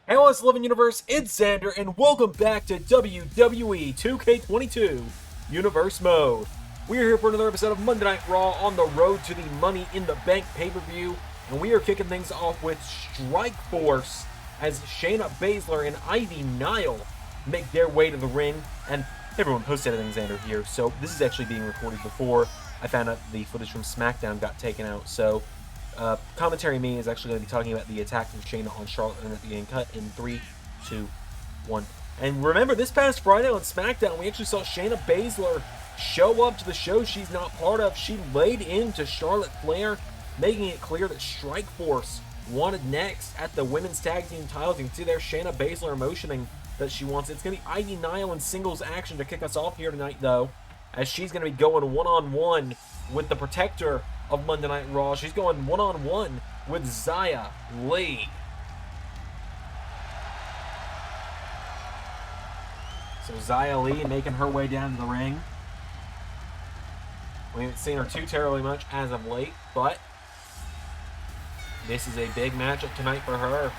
Hey LS11 Universe, it's Xander, and welcome back to WWE 2K22 Universe Mode. We are here for another episode of Monday Night Raw on the road to the Money in the Bank pay-per-view, and we are kicking things off with Strike Force as Shayna Baszler and Ivy Nile make their way to the ring. And everyone, post-editing Xander here, so this is actually being recorded before I found out the footage from SmackDown got taken out, so commentary me is actually going to be talking about the attack from Shayna on Charlotte and it being cut in 3, 2, 1. And remember, this past Friday on SmackDown, we actually saw Shayna Baszler show up to the show she's not part of. She laid into Charlotte Flair, making it clear that Strike Force wanted next at the women's tag team titles. You can see there Shayna Baszler motioning that she wants it. It's going to be Ivy Nile in singles action to kick us off here tonight, though, as she's going to be going one-on-one with the protector of Monday Night Raw. She's going one-on-one with Zaya Lee. So Zaya Lee making her way down to the ring. We haven't seen her too terribly much as of late, but this is a big matchup tonight for her.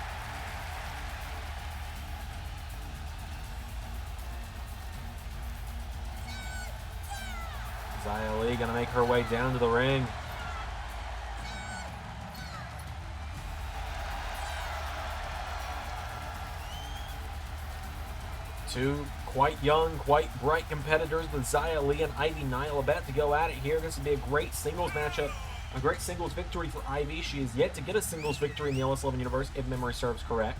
Zaya Lee gonna make her way down to the ring. Two quite young, quite bright competitors with Zaya Lee and Ivy Nile about to go at it here. This would be a great singles matchup, a great singles victory for Ivy. She is yet to get a singles victory in the LS11 Universe, if memory serves correct.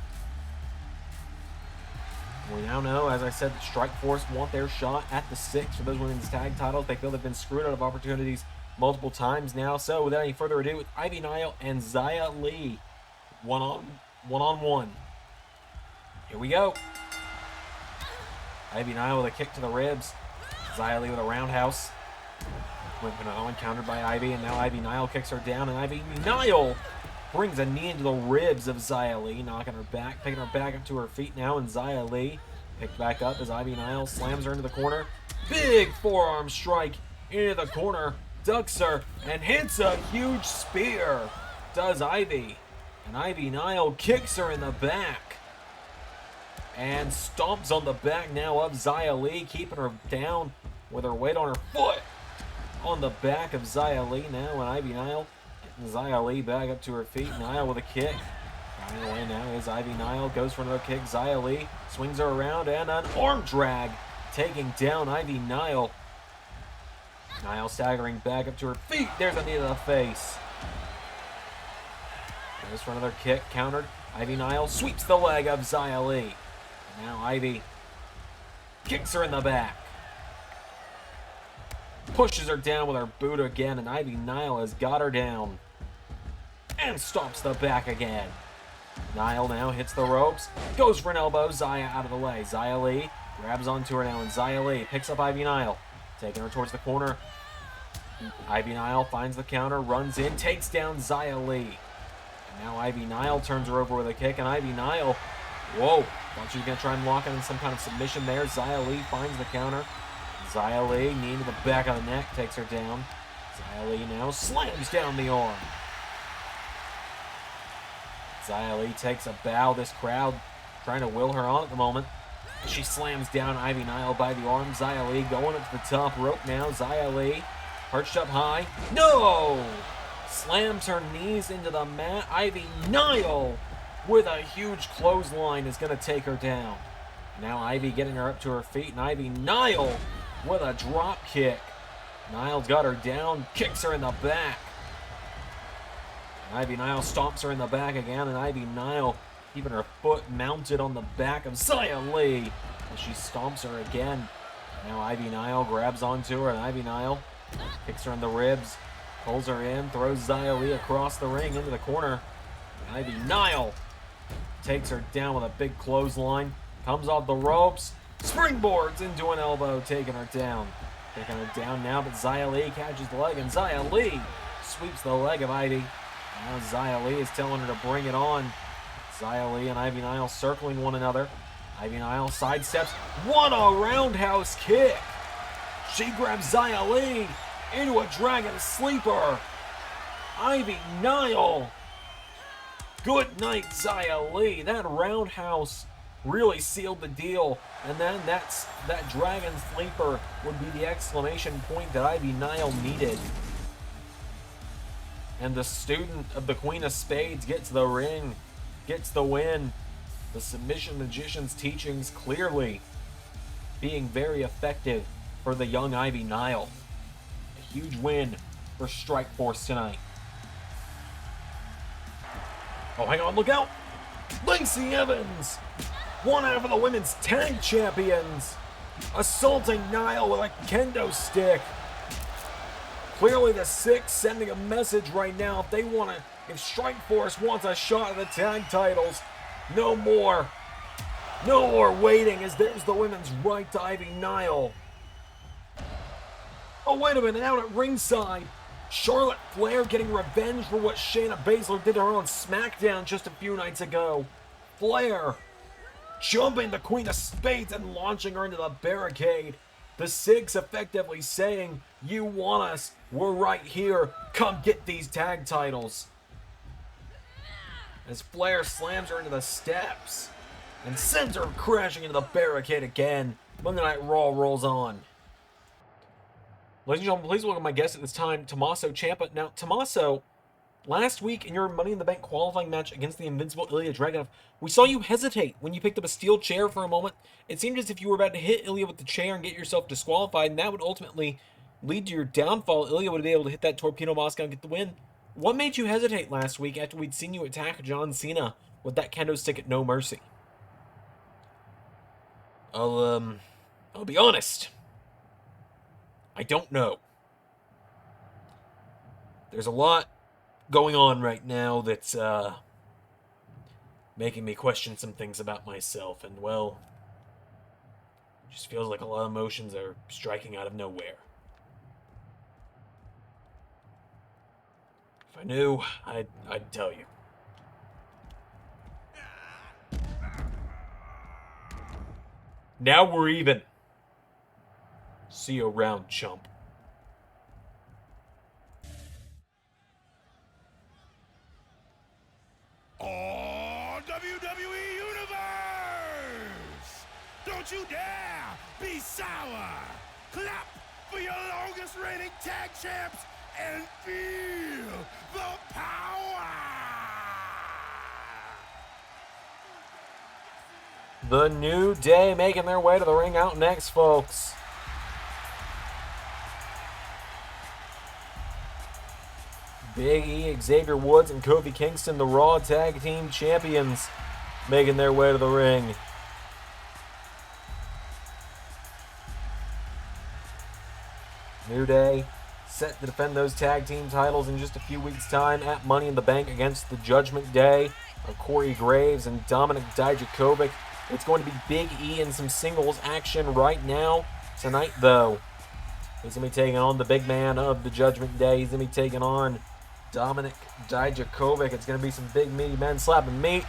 We now know, as I said, that Strike Force want their shot at the 6 for those women's tag titles. They feel they've been screwed out of opportunities multiple times now. So without any further ado, with Ivy Nile and Zaya Lee one-on-one. Here we go. Ivy Nile with a kick to the ribs. Zaya Lee with a roundhouse. Countered by Ivy, and now Ivy Nile kicks her down, and Ivy Nile brings a knee into the ribs of Zaya Lee, knocking her back, picking her back up to her feet now, and Zaya Lee picked back up as Ivy Nile slams her into the corner. Big forearm strike into the corner, ducks her, and hits a huge spear. Does Ivy, and Ivy Nile kicks her in the back. And stomps on the back now of Zaya Lee, keeping her down with her weight on her foot. On the back of Zaya Lee now, and Ivy Nile getting Zaya Lee back up to her feet. Nile with a kick. Running away now is Ivy Nile, goes for another kick. Zaya Lee swings her around, and an arm drag, taking down Ivy Nile. Nile staggering back up to her feet. There's a knee to the face. Goes for another kick, countered. Ivy Nile sweeps the leg of Zaya Lee. Now Ivy kicks her in the back. Pushes her down with her boot again, and Ivy Nile has got her down. And stomps the back again. Nile now hits the ropes. Goes for an elbow. Zaya out of the way. Zaya Lee grabs onto her now, and Zaya Lee picks up Ivy Nile. Taking her towards the corner. Ivy Nile finds the counter, runs in, takes down Zaya Lee. And now Ivy Nile turns her over with a kick, and Ivy Nile, whoa, thought she was going to try and lock in some kind of submission there. Zaya Lee finds the counter. Zaya Lee, knee to the back of the neck, takes her down. Zaya Lee now slams down the arm. Zaya Lee takes a bow. This crowd trying to will her on at the moment. She slams down Ivy Nile by the arm. Zaya Lee going up to the top rope now. Zaya Lee perched up high. No! Slams her knees into the mat. Ivy Nile with a huge clothesline is going to take her down. Now Ivy getting her up to her feet, and Ivy Nile with a drop kick. Nile's got her down, kicks her in the back. And Ivy Nile stomps her in the back again, and Ivy Nile keeping her foot mounted on the back of Zaya Lee as she stomps her again. Now Ivy Nile grabs onto her, and Ivy Nile kicks her in the ribs, pulls her in, throws Zaya Lee across the ring into the corner. And Ivy Nile takes her down with a big clothesline, comes off the ropes, springboards into an elbow, taking her down. Taking her down now, but Zaya Lee catches the leg, and Zaya Lee sweeps the leg of Ivy. Now Zaya Lee is telling her to bring it on. Zaya Lee and Ivy Nile circling one another. Ivy Nile sidesteps. What a roundhouse kick! She grabs Zaya Lee into a dragon sleeper. Ivy Nile Good night, Zaya Lee. That roundhouse really sealed the deal. And then that Dragon Sleeper would be the exclamation point that Ivy Nile needed. And the student of the Queen of Spades gets the ring, gets the win. The Submission Magician's teachings clearly being very effective for the young Ivy Nile. A huge win for Strikeforce tonight. Oh, hang on, look out! Lacey Evans, one half of the women's tag champions, assaulting Nile with a kendo stick. Clearly the Six sending a message right now. If Strikeforce wants a shot at the tag titles, no more waiting, as there's the women's right to Ivy Nile. Oh, wait a minute, out at ringside, Charlotte Flair getting revenge for what Shayna Baszler did to her on SmackDown just a few nights ago. Flair jumping the Queen of Spades and launching her into the barricade. The Six effectively saying, you want us, we're right here, come get these tag titles. As Flair slams her into the steps and sends her crashing into the barricade again. Monday Night Raw rolls on. Ladies and gentlemen, please welcome my guest at this time, Tommaso Ciampa. Now, Tommaso, last week in your Money in the Bank qualifying match against the invincible Ilya Dragunov, we saw you hesitate when you picked up a steel chair for a moment. It seemed as if you were about to hit Ilya with the chair and get yourself disqualified, and that would ultimately lead to your downfall. Ilya would be able to hit that Torpedo Moscow and get the win. What made you hesitate last week after we'd seen you attack John Cena with that kendo stick at No Mercy? I'll be honest. I don't know. There's a lot going on right now that's making me question some things about myself, and well, it just feels like a lot of emotions are striking out of nowhere. If I knew, I'd tell you. Now we're even. See you around, chump. Oh, WWE Universe! Don't you dare be sour! Clap for your longest reigning tag champs and feel the power! The New Day making their way to the ring out next, folks. Big E, Xavier Woods, and Kofi Kingston, the Raw Tag Team Champions, making their way to the ring. New Day set to defend those tag team titles in just a few weeks' time at Money in the Bank against the Judgment Day of Corey Graves and Dominik Dijakovic. It's going to be Big E in some singles action right now. Tonight, though, he's going to be taking on the big man of the Judgment Day. He's going to be taking on Dominik Dijakovic. It's going to be some big meaty men slapping meat.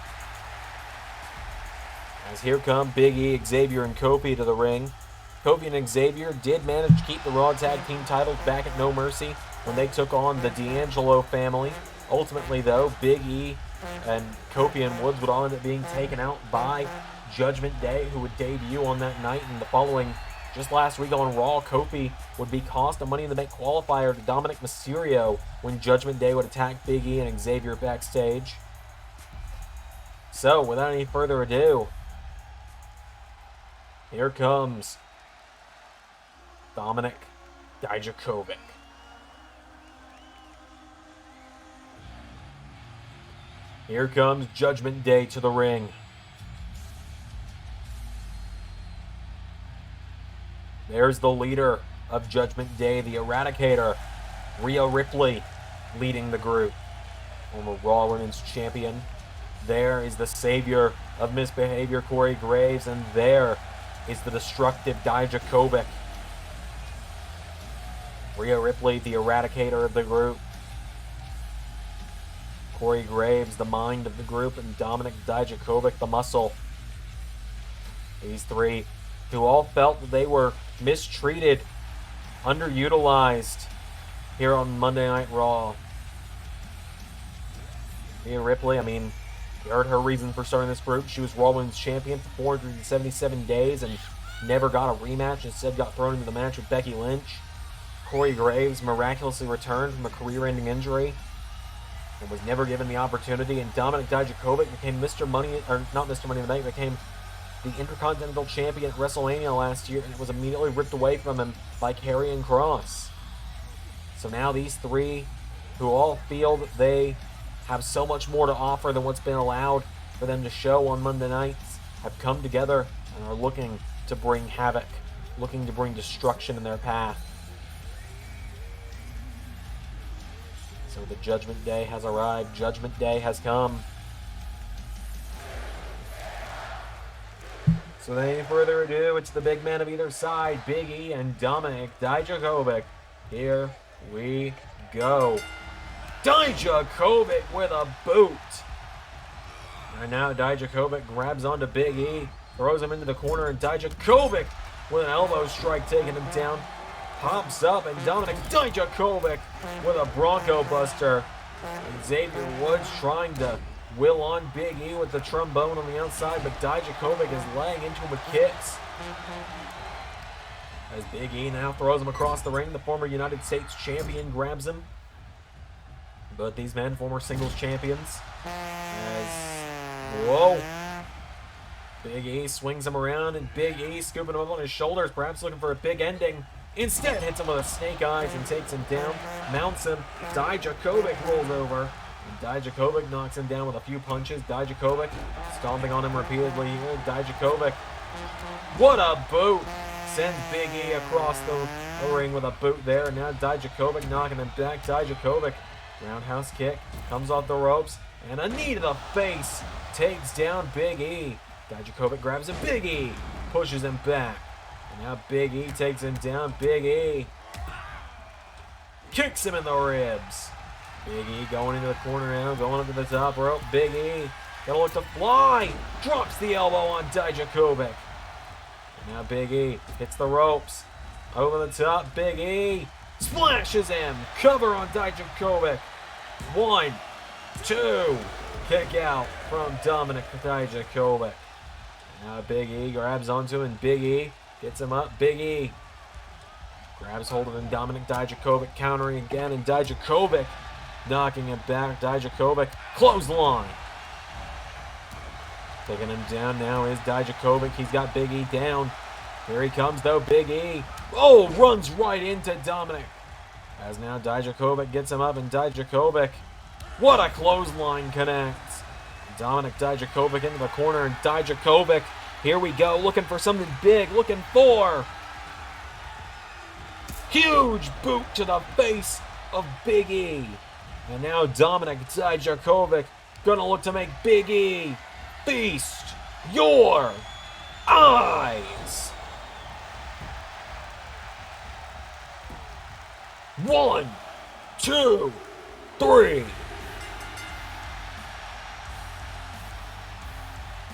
As here come Big E, Xavier, and Kofi to the ring. Kofi and Xavier did manage to keep the Raw Tag Team titles back at No Mercy when they took on the D'Angelo family. Ultimately, though, Big E and Kofi and Woods would all end up being taken out by Judgment Day, who would debut on that night. And the following, just last week on Raw, Kofi would be cost a Money in the Bank qualifier to Dominic Mysterio when Judgment Day would attack Big E and Xavier backstage. So, without any further ado, here comes Dominik Dijakovic. Here comes Judgment Day to the ring. There's the leader of Judgment Day, the Eradicator, Rhea Ripley, leading the group. Former Raw Women's Champion. There is the savior of misbehavior, Corey Graves, and there is the destructive Dijakovic. Rhea Ripley, the Eradicator of the group. Corey Graves, the mind of the group, and Dominik Dijakovic, the muscle. These three who all felt that they were mistreated, underutilized here on Monday Night Raw. Rhea Ripley, I mean, You heard her reason for starting this group. She was Raw Women's Champion for 477 days and never got a rematch. Instead got thrown into the match with Becky Lynch. Corey Graves miraculously returned from a career-ending injury and was never given the opportunity. And Dominik Dijakovic became Mr. Money, or not Mr. Money in the Bank, became the Intercontinental Champion at WrestleMania last year, and it was immediately ripped away from him by Karrion Kross. So now these three, who all feel that they have so much more to offer than what's been allowed for them to show on Monday nights, have come together and are looking to bring havoc, looking to bring destruction in their path. So the Judgment Day has arrived. Judgment Day has come. So without any further ado, it's the big men of either side, Big E and Dominik Dijakovic. Here we go. Dijakovic with a boot. And now Dijakovic grabs onto Big E, throws him into the corner, and Dijakovic with an elbow strike taking him down. Pops up, and Dominik Dijakovic with a Bronco Buster. And Xavier Woods trying to will on Big E with the trombone on the outside, but Dijakovic is laying into him with kicks. As Big E now throws him across the ring, the former United States champion grabs him. But these men, former singles champions. Whoa. Big E swings him around, and Big E scooping him up on his shoulders, perhaps looking for a big ending. Instead, hits him with a snake eyes and takes him down, mounts him. Dijakovic rolls over, and Dijakovic knocks him down with a few punches. Dijakovic stomping on him repeatedly here. Dijakovic, what a boot! Sends Big E across the ring with a boot there, and now Dijakovic knocking him back. Dijakovic, roundhouse kick, comes off the ropes, and a knee to the face takes down Big E. Dijakovic grabs him. Big E pushes him back. And now Big E takes him down. Big E kicks him in the ribs. Big E going into the corner now, going up to the top rope. Big E gonna look to fly. Drops the elbow on Dijakovic. And now Big E hits the ropes. Over the top, Big E splashes him. Cover on Dijakovic. 1, 2. Kick out from Dominik Dijakovic. Now Big E grabs onto him. Big E gets him up. Big E grabs hold of him. Dominik Dijakovic countering again, and Dijakovic knocking him back. Dijakovic clothesline. Taking him down now is Dijakovic. He's got Big E down. Here he comes though. Big E. Oh, runs right into Dominik. As now Dijakovic gets him up, and Dijakovic, what a clothesline connects. Dominik Dijakovic into the corner, and Dijakovic, here we go, looking for something big, looking for huge boot to the face of Big E. And now Dominik Dijakovic gonna look to make Big E feast your eyes. 1, 2, 3.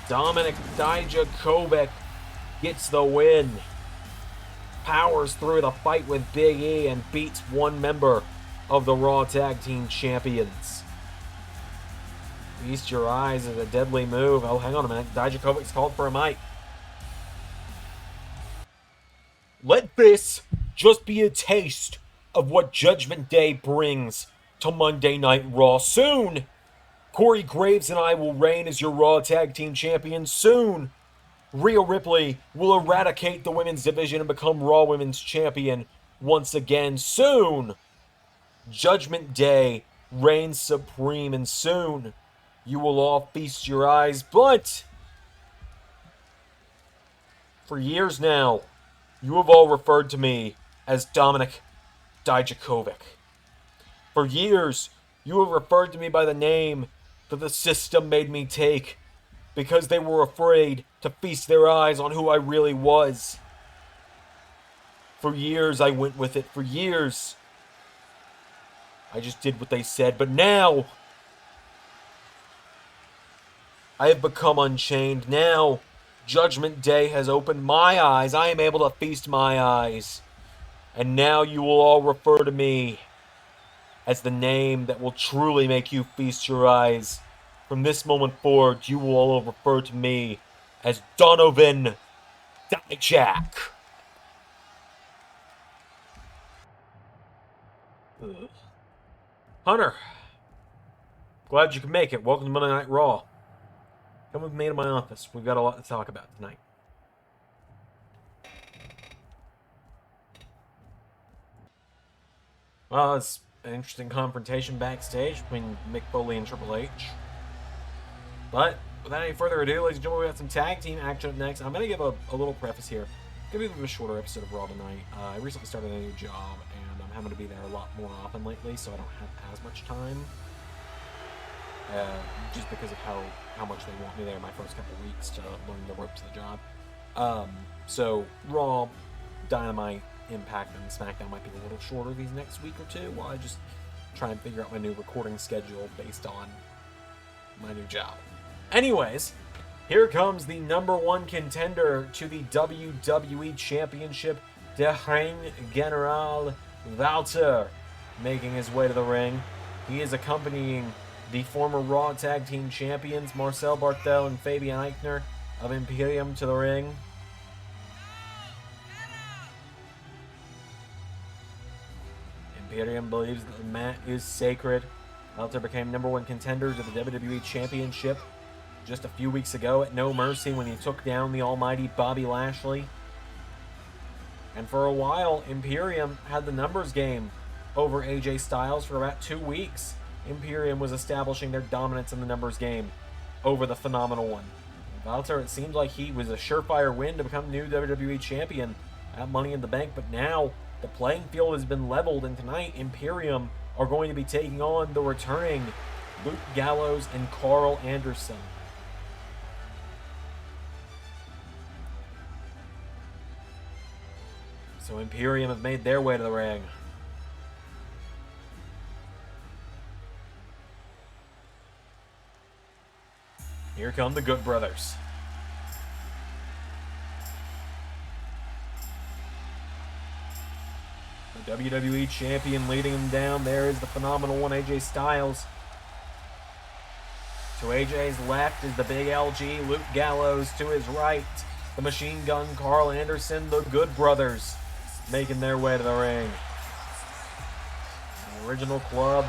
Dominik Dijakovic gets the win. Powers through the fight with Big E and beats one member of the Raw Tag Team Champions. Feast your eyes is a deadly move. Oh, hang on a minute. Dijakovic's called for a mic. Let this just be a taste of what Judgment Day brings to Monday Night Raw. Soon, Corey Graves and I will reign as your Raw Tag Team Champions. Soon, Rhea Ripley will eradicate the women's division and become Raw Women's Champion once again. Soon, Judgment Day reigns supreme, and soon you will all feast your eyes. But for years now, you have all referred to me as Dominik Dijakovic. For years, you have referred to me by the name that the system made me take because they were afraid to feast their eyes on who I really was. For years, I went with it. For years, I just did what they said. But now, I have become unchained. Now, Judgment Day has opened my eyes. I am able to feast my eyes. And now you will all refer to me as the name that will truly make you feast your eyes. from this moment forward, you will all refer to me as Donovan Dijak. Ugh. Hunter, glad you could make it. Welcome to Monday Night Raw. Come with me to my office. We've got a lot to talk about tonight. Well, it's an interesting confrontation backstage between Mick Foley and Triple H. But without any further ado, ladies and gentlemen, we got some tag team action up next. I'm going to give a little preface here. Give you a shorter episode of Raw tonight. I recently started a new job, and I'm having to be there a lot more often lately, so I don't have as much time. Just because of how much they want me there my first couple weeks to learn the ropes of the job. So Raw, Dynamite, Impact, and SmackDown might be a little shorter these next week or two while I just try and figure out my new recording schedule based on my new job. Anyways, here comes the #1 contender to the WWE Championship, Der Ring General Walter, making his way to the ring. He is accompanying the former Raw Tag Team Champions, Marcel Barthel and Fabian Aichner of Imperium, to the ring. Imperium believes that the mat is sacred. Walter became #1 contender to the WWE Championship just a few weeks ago at No Mercy when he took down the almighty Bobby Lashley. And for a while, Imperium had the numbers game over AJ Styles for about 2 weeks. Imperium was establishing their dominance in the numbers game over the Phenomenal One. Walter, it seemed like he was a surefire win to become new WWE Champion at Money in the Bank, but now the playing field has been leveled, and tonight Imperium are going to be taking on the returning Luke Gallows and Karl Anderson. So Imperium have made their way to the ring. Here come the Good Brothers. The WWE Champion leading him down. There is the Phenomenal One, AJ Styles. To AJ's left is the Big LG, Luke Gallows. To his right, the Machine Gun, Karl Anderson. The Good Brothers making their way to the ring. The original club,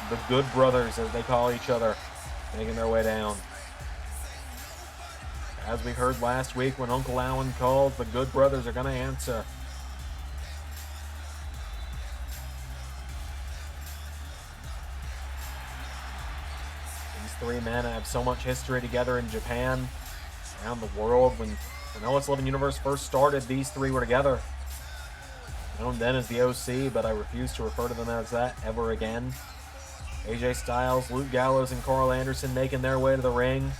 the Good Brothers, as they call each other, making their way down. As we heard last week when Uncle Alan called, the Good Brothers are going to answer. These three men have so much history together in Japan, around the world. When LS11 Universe first started, these three were together. Known then as the OC, but I refuse to refer to them as that ever again. AJ Styles, Luke Gallows, and Karl Anderson making their way to the ring.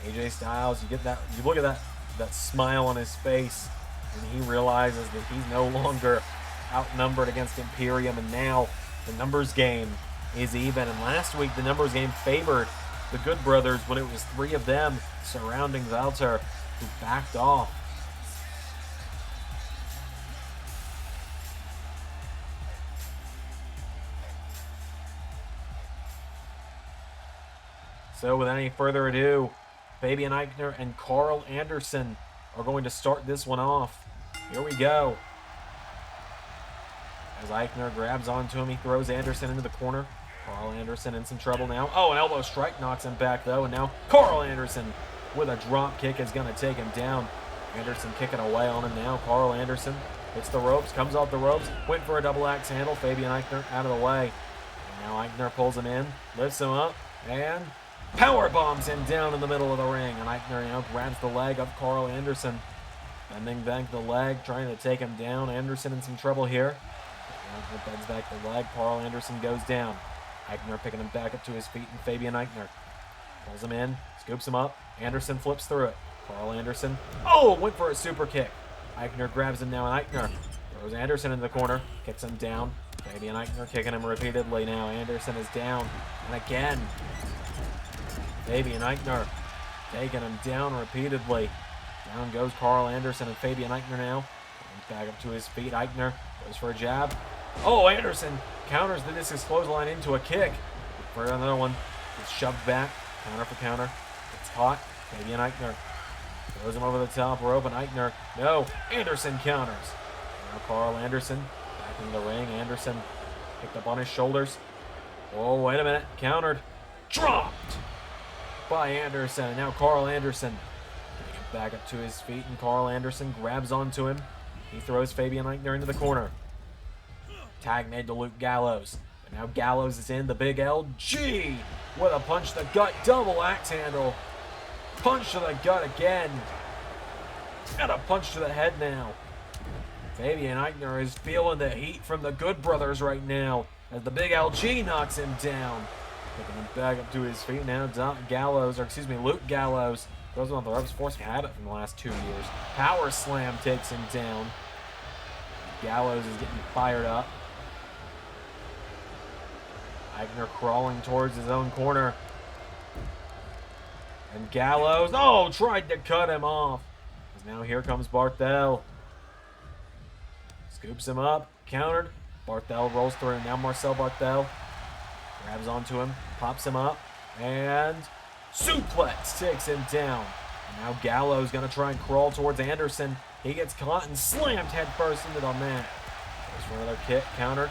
AJ Styles, you look at that smile on his face, and he realizes that he's no longer outnumbered against Imperium, and now the numbers game is even. And last week, the numbers game favored the Good Brothers when it was three of them surrounding Walter, who backed off. So without any further ado, Fabian Aichner and Karl Anderson are going to start this one off. Here we go. As Aichner grabs onto him, he throws Anderson into the corner. Karl Anderson in some trouble now. Oh, an elbow strike knocks him back, though. And now Karl Anderson with a drop kick is going to take him down. Anderson kicking away on him now. Karl Anderson hits the ropes, comes off the ropes, went for a double axe handle. Fabian Aichner out of the way. And now Aichner pulls him in, lifts him up, and power bombs him down in the middle of the ring. And Aichner now grabs the leg of Karl Anderson. Bending back the leg, trying to take him down. Anderson in some trouble here. Aichner bends back the leg. Karl Anderson goes down. Aichner picking him back up to his feet, and Fabian Aichner pulls him in, scoops him up. Anderson flips through it. Karl Anderson, went for a super kick. Aichner grabs him now, and Aichner throws Anderson in the corner, kicks him down. Fabian Aichner kicking him repeatedly now. Anderson is down, and again, Fabian Aichner taking him down repeatedly. Down goes Karl Anderson, and Fabian Aichner now comes back up to his feet. Aichner goes for a jab. Anderson counters the discus clothesline into a kick. For another one. Gets shoved back. Counter for counter. Gets caught. Fabian Aichner throws him over the top rope, and Aichner, no. Anderson counters. Now Karl Anderson back into the ring. Anderson picked up on his shoulders. Oh, wait a minute. Countered. Dropped by Anderson. And now Karl Anderson getting him back up to his feet, and Karl Anderson grabs onto him. He throws Fabian Aichner into the corner. Tag made to Luke Gallows. But now Gallows is in the big LG with a punch to the gut, double axe handle. Punch to the gut again. And a punch to the head now. Fabian Aichner is feeling the heat from the Good Brothers right now as the big LG knocks him down. Picking him back up to his feet now. Luke Gallows throws him on the ropes, forcing habit from the last 2 years. Power slam takes him down. Gallows is getting fired up. Aichner crawling towards his own corner. And Gallows, tried to cut him off. Now here comes Barthel. Scoops him up, countered. Barthel rolls through. Now Marcel Barthel grabs onto him, pops him up, and suplex takes him down. And now Gallows going to try and crawl towards Anderson. He gets caught and slammed headfirst into the mat. Goes for another kick, countered.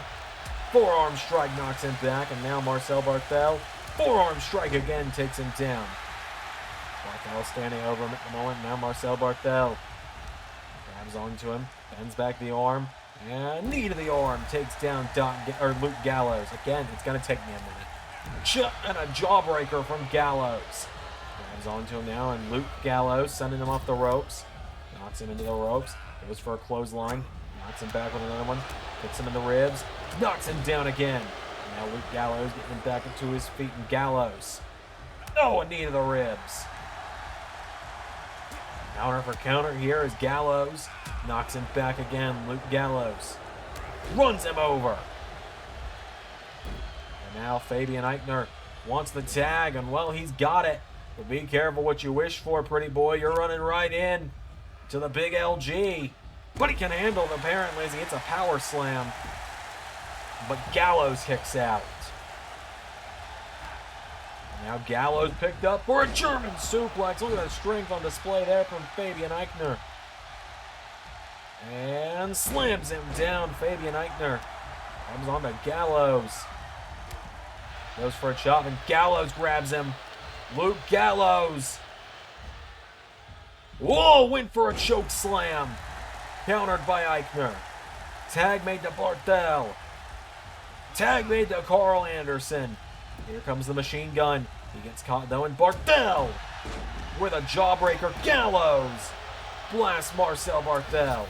Forearm strike knocks him back, and now Marcel Barthel. Forearm strike again takes him down. Barthel standing over him at the moment. Now Marcel Barthel grabs onto him, bends back the arm, and knee to the arm takes down Luke Gallows. Again, it's going to take me a minute. And a jawbreaker from Gallows. Grabs onto him now, and Luke Gallows sending him off the ropes. Knocks him into the ropes. Goes for a clothesline. Knocks him back with another one. Hits him in the ribs. Knocks him down again. And now Luke Gallows getting him back up to his feet, and Gallows. A knee to the ribs. Counter for counter here as Gallows knocks him back again. Luke Gallows runs him over. And now Fabian Aichner wants the tag, and well, he's got it. But be careful what you wish for, pretty boy. You're running right in to the big LG. But he can handle it apparently as he hits a power slam. But Gallows kicks out. Now Gallows picked up for a German suplex. Look at the strength on display there from Fabian Aichner. And slams him down. Fabian Aichner comes on to Gallows. Goes for a chop, and Gallows grabs him. Luke Gallows. Went for a choke slam. Countered by Aichner. Tag made to Barthel. Tag made to Karl Anderson. Here comes the machine gun. He gets caught though, and Barthel with a jawbreaker. Gallows blasts Marcel Barthel.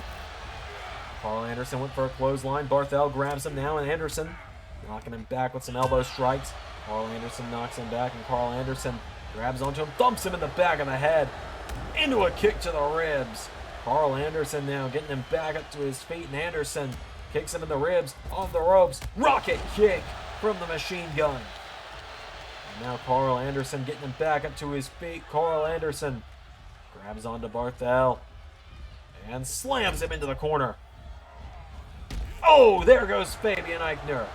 Karl Anderson went for a clothesline. Barthel grabs him now, and Anderson knocking him back with some elbow strikes. Karl Anderson knocks him back, and Karl Anderson grabs onto him, thumps him in the back of the head into a kick to the ribs. Karl Anderson now getting him back up to his feet, and Anderson kicks him in the ribs, on the ropes. Rocket kick from the machine gun. And now Karl Anderson getting him back up to his feet. Karl Anderson grabs onto Barthel and slams him into the corner. There goes Fabian Aichner.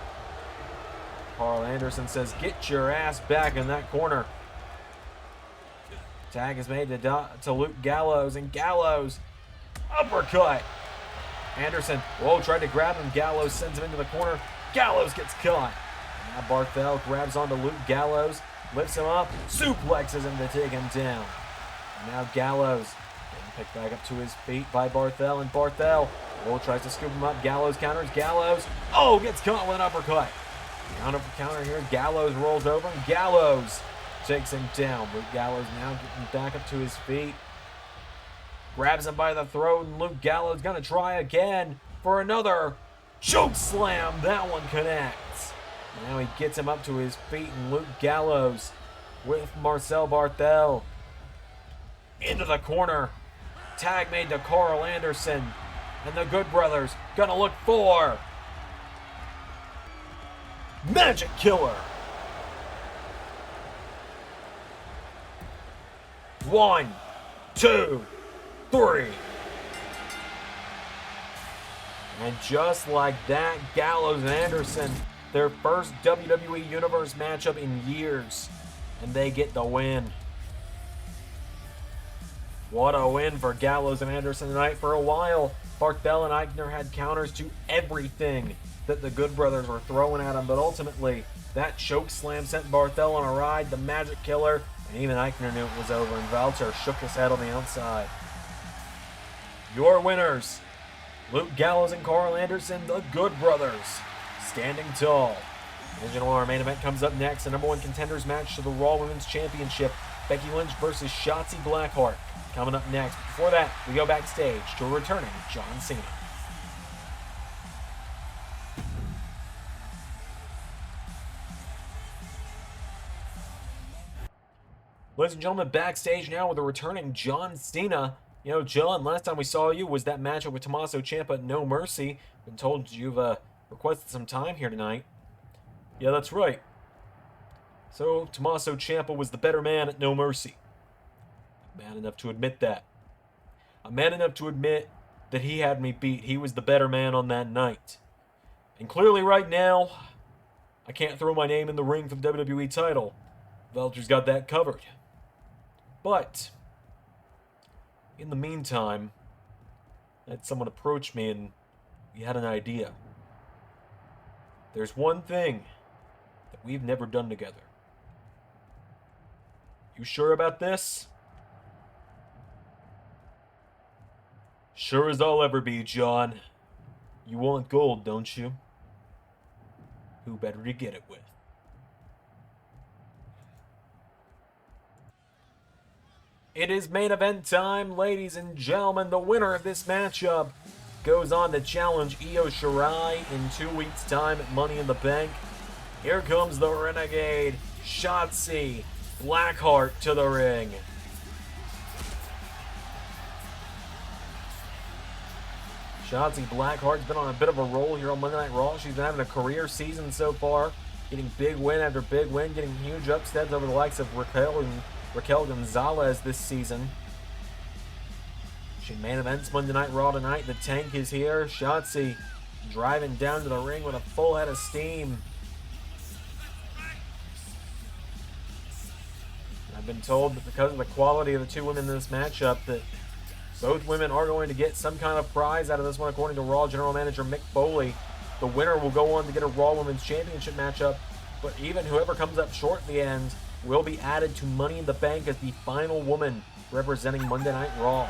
Karl Anderson says, get your ass back in that corner. Tag is made to Luke Gallows, and Gallows uppercut. Anderson, tried to grab him. Gallows sends him into the corner. Gallows gets caught. And now Barthel grabs onto Luke Gallows, lifts him up, suplexes him to take him down. And now Gallows getting picked back up to his feet by Barthel, and Barthel tries to scoop him up. Gallows counters. Gallows, gets caught with an uppercut. Counter for counter here. Gallows rolls over, and Gallows takes him down. Luke Gallows now getting back up to his feet. Grabs him by the throat, and Luke Gallows going to try again for another choke slam. That one connects. Now he gets him up to his feet, and Luke Gallows with Marcel Barthel into the corner. Tag made to Karl Anderson, and the Good Brothers going to look for Magic Killer. 1, 2, 3. And just like that, Gallows and Anderson, Their first WWE Universe matchup in years. And they get the win. What a win for Gallows and Anderson tonight. For a while, Barthel and Eichner had counters to everything that the Good Brothers were throwing at him, but ultimately, that choke slam sent Barthel on a ride, the Magic Killer, and even Eichner knew it was over, and Valter shook his head on the outside. Your winners, Luke Gallows and Karl Anderson, the Good Brothers, standing tall. Divisional our main event comes up next, the #1 contenders match to the Raw Women's Championship, Becky Lynch versus Shotzi Blackheart. Coming up next. Before that, we go backstage to a returning John Cena. Ladies and gentlemen, backstage now with a returning John Cena. You know, John, last time we saw you was that matchup with Tommaso Ciampa at No Mercy. Been told you've requested some time here tonight. Yeah, that's right. So, Tommaso Ciampa was the better man at No Mercy. Man enough to admit that. I'm man enough to admit that he had me beat. He was the better man on that night. And clearly right now, I can't throw my name in the ring for the WWE title. Valter's got that covered. But, in the meantime, I had someone approach me and we had an idea. There's one thing that we've never done together. You sure about this? Sure as I'll ever be, John. You want gold, don't you? Who better to get it with? It is main event time, ladies and gentlemen. The winner of this matchup goes on to challenge Io Shirai in 2 weeks' time at Money in the Bank. Here comes the Renegade, Shotzi Blackheart to the ring. Shotzi Blackheart's been on a bit of a roll here on Monday Night Raw. She's been having a career season so far, getting big win after big win, getting huge upsets over the likes of Raquel Gonzalez this season. She main events Monday Night Raw tonight. The Tank is here. Shotzi driving down to the ring with a full head of steam. I've been told that because of the quality of the two women in this matchup that both women are going to get some kind of prize out of this one, according to Raw General Manager Mick Foley. The winner will go on to get a Raw Women's Championship matchup, but even whoever comes up short at the end will be added to Money in the Bank as the final woman representing Monday Night Raw.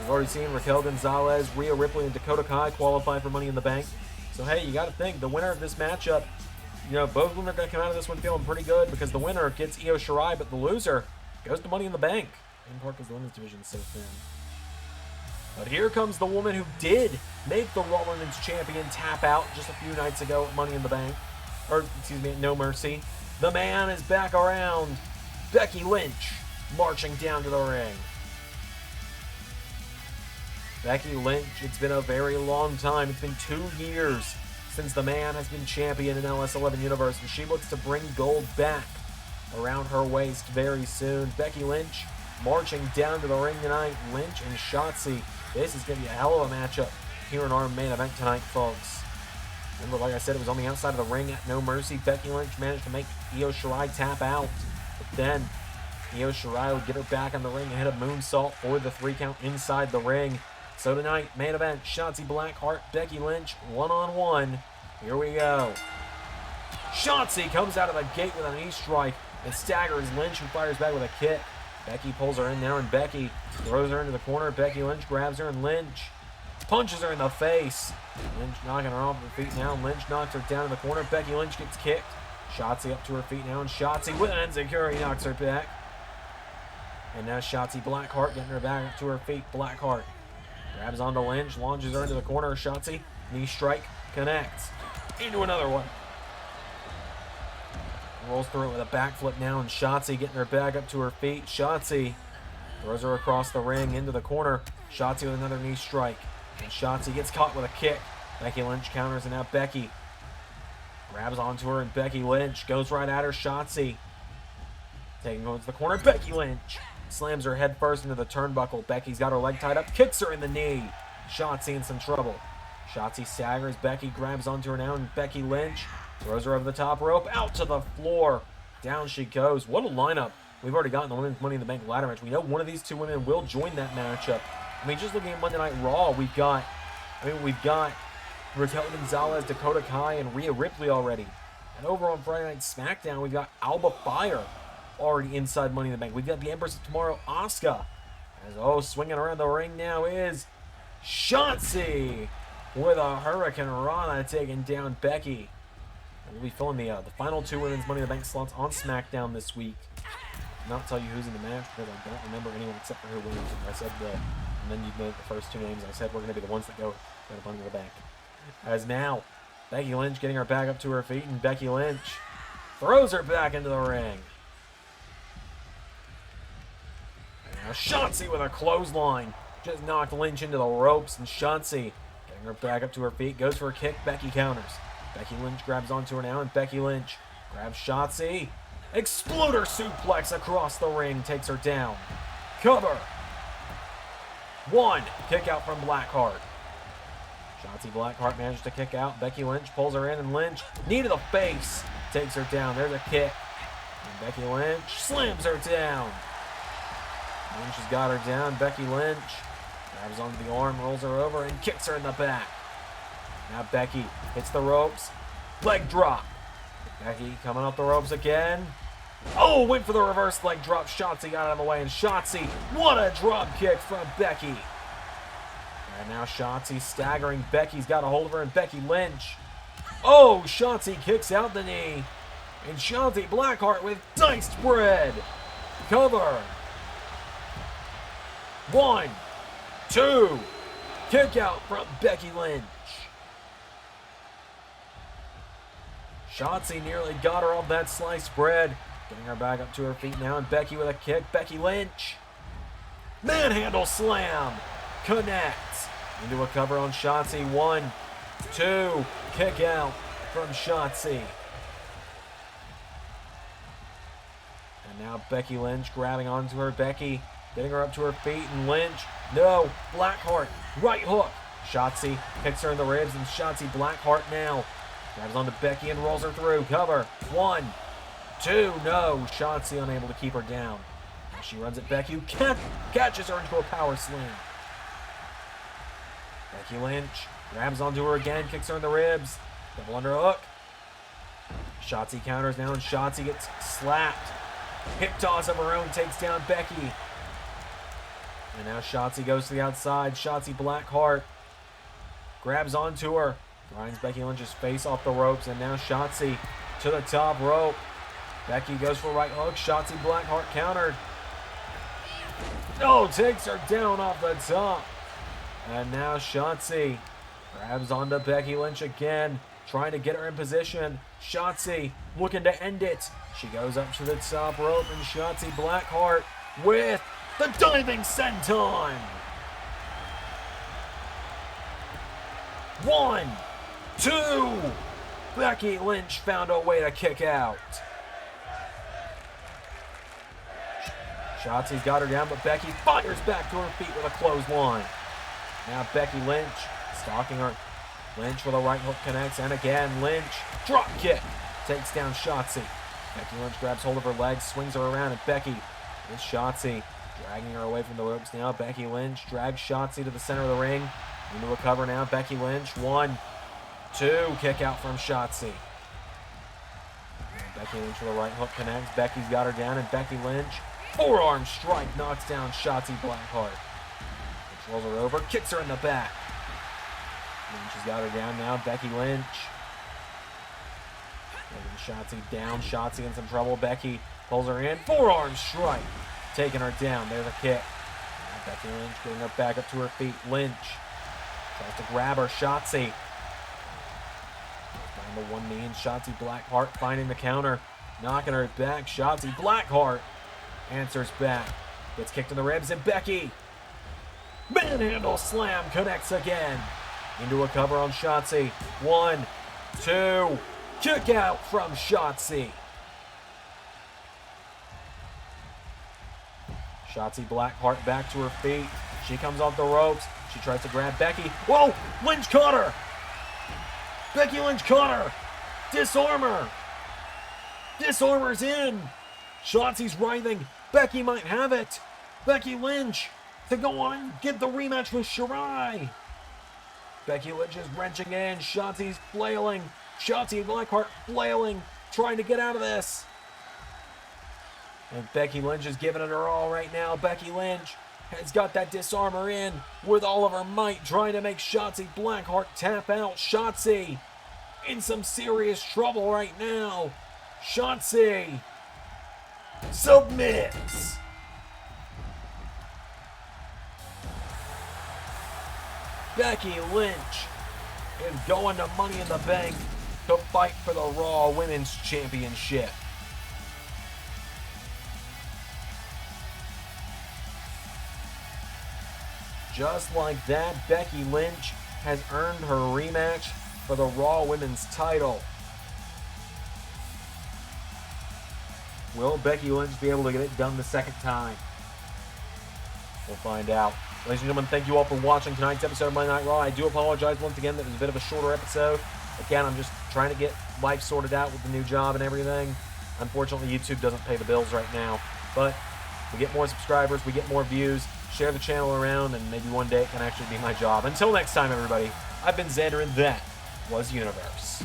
We've already seen Raquel Gonzalez, Rhea Ripley, and Dakota Kai qualify for Money in the Bank. So hey, you got to think, the winner of this matchup, you know, both women are going to come out of this one feeling pretty good because the winner gets Io Shirai, but the loser goes to Money in the Bank. In part because the women's division is so thin. But here comes the woman who did make the Raw Women's Champion tap out just a few nights ago at Money in the Bank. Or, excuse me, at No Mercy. The man is back around. Becky Lynch marching down to the ring. Becky Lynch, it's been a very long time. It's been 2 years since the man has been champion in LS11 Universe, and she looks to bring gold back around her waist very soon. Becky Lynch marching down to the ring tonight. Lynch and Shotzi. This is going to be a hell of a matchup here in our main event tonight, folks. Remember, like I said, it was on the outside of the ring at No Mercy. Becky Lynch managed to make Io Shirai tap out. But then, Io Shirai would get her back on the ring and hit a moonsault for the 3 count inside the ring. So tonight, main event, Shotzi Blackheart, Becky Lynch, one-on-one. Here we go. Shotzi comes out of the gate with a knee strike and staggers Lynch, who fires back with a kick. Becky pulls her in now, and Becky throws her into the corner. Becky Lynch grabs her, and Lynch punches her in the face. Lynch knocking her off her feet now. Lynch knocks her down in the corner. Becky Lynch gets kicked. Shotzi up to her feet now, and Shotzi with an enziguri knocks her back. And now Shotzi Blackheart getting her back up to her feet. Blackheart grabs onto Lynch, launches her into the corner. Shotzi, knee strike, connects. Into another one. Rolls through it with a backflip now, and Shotzi getting her back up to her feet. Shotzi throws her across the ring into the corner. Shotzi with another knee strike. And Shotzi gets caught with a kick. Becky Lynch counters, and now Becky grabs onto her, and Becky Lynch goes right at her. Shotzi taking over to the corner. Becky Lynch slams her head first into the turnbuckle. Becky's got her leg tied up, kicks her in the knee. Shotzi in some trouble. Shotzi staggers. Becky grabs onto her now, and Becky Lynch Throws her over the top rope, out to the floor. Down she goes. What a lineup. We've already gotten the Women's Money in the Bank ladder match. We know one of these two women will join that matchup. I mean, just looking at Monday Night Raw, we've got Raquel Gonzalez, Dakota Kai, and Rhea Ripley already. And over on Friday Night SmackDown, we've got Alba Fire already inside Money in the Bank. We've got the Empress of Tomorrow, Asuka. Swinging around the ring now is Shotzi with a Hurricane Rana taking down Becky. And we'll be filling the final two women's Money in the Bank slots on SmackDown this week. I'll not tell you who's in the match because I don't remember anyone except for who wins. I said and then you know the first two names. I said we're going to be the ones that go to Money in the Bank. As now, Becky Lynch getting her back up to her feet, and Becky Lynch throws her back into the ring. And now Shotzi with a clothesline. Just knocked Lynch into the ropes, and Shotzi getting her back up to her feet, goes for a kick. Becky counters. Becky Lynch grabs onto her now, and Becky Lynch grabs Shotzi. Exploder suplex across the ring, takes her down. Cover. One. Kick out from Blackheart. Shotzi Blackheart managed to kick out. Becky Lynch pulls her in, and Lynch, knee to the face, takes her down. There's a kick. And Becky Lynch slams her down. Lynch has got her down. Becky Lynch grabs onto the arm, rolls her over, and kicks her in the back. Now Becky hits the ropes. Leg drop. Becky coming up the ropes again. Oh, went for the reverse leg drop. Shotzi got out of the way, and Shotzi, what a drop kick from Becky. And now Shotzi staggering. Becky's got a hold of her, and Becky Lynch. Oh, Shotzi kicks out the knee. And Shotzi Blackheart with diced bread. Cover. 1, 2. Kick out from Becky Lynch. Shotzi nearly got her off that sliced bread. Getting her back up to her feet now, and Becky with a kick. Becky Lynch. Manhandle slam. Connects. Into a cover on Shotzi. 1, 2. Kick out from Shotzi. And now Becky Lynch grabbing onto her. Becky getting her up to her feet, and Lynch. No. Blackheart. Right hook. Shotzi kicks her in the ribs, and Shotzi Blackheart now grabs onto Becky and rolls her through. Cover. 1, 2. No. Shotzi unable to keep her down. Now she runs at Becky, who catches her into a power slam. Becky Lynch grabs onto her again, kicks her in the ribs. Double underhook. Shotzi counters now, and Shotzi gets slapped. Hip toss of her own takes down Becky. And now Shotzi goes to the outside. Shotzi Blackheart grabs onto her. Grinds Becky Lynch's face off the ropes, and now Shotzi to the top rope. Becky goes for a right hook. Shotzi Blackheart countered. Oh, takes her down off the top. And now Shotzi grabs onto Becky Lynch again, trying to get her in position. Shotzi looking to end it. She goes up to the top rope, and Shotzi Blackheart with the diving senton. 1, 2. Becky Lynch found a way to kick out. Shotzi's got her down, but Becky fires back to her feet with a clothesline. Now Becky Lynch stalking her. Lynch with a right hook connects, and again Lynch drop kick takes down Shotzi. Becky Lynch grabs hold of her legs, swings her around, and Becky with Shotzi dragging her away from the ropes now. Becky Lynch drags Shotzi to the center of the ring. Into a cover now. Becky Lynch. 1, 2. Kick out from Shotzi. And Becky Lynch with a right hook connects. Becky's got her down, and Becky Lynch, forearm strike, knocks down Shotzi Blackheart. Lynch rolls her over, kicks her in the back. Lynch has got her down now. Becky Lynch. Shotzi down. Shotzi in some trouble. Becky pulls her in. Forearm strike. Taking her down. There's a kick. Now Becky Lynch getting her back up to her feet. Lynch tries to grab her. Shotzi down to one knee, and Shotzi Blackheart finding the counter. Knocking her back. Shotzi Blackheart answers back. Gets kicked in the ribs, and Becky. Manhandle slam connects again. Into a cover on Shotzi. 1, 2. Kick out from Shotzi. Shotzi Blackheart back to her feet. She comes off the ropes. She tries to grab Becky. Whoa! Lynch caught her! Becky Lynch caught her! Disarmer! Disarmer's in! Shotzi's writhing. Becky might have it. Becky Lynch to go on and get the rematch with Shirai. Becky Lynch is wrenching in. Shotzi's flailing. Shotzi Blackheart flailing, trying to get out of this. And Becky Lynch is giving it her all right now. Becky Lynch has got that disarmer in with all of her might, trying to make Shotzi Blackheart tap out. Shotzi in some serious trouble right now. Shotzi submits. Becky Lynch is going to Money in the Bank to fight for the Raw Women's Championship. Just like that, Becky Lynch has earned her rematch for the Raw Women's title. Will Becky Lynch be able to get it done the second time? We'll find out. Ladies and gentlemen, thank you all for watching tonight's episode of Monday Night Raw. I do apologize once again that it was a bit of a shorter episode. Again, I'm just trying to get life sorted out with the new job and everything. Unfortunately, YouTube doesn't pay the bills right now. But we get more subscribers, we get more views. Share the channel around, and maybe one day it can actually be my job. Until next time, everybody, I've been Xander, and that was Universe.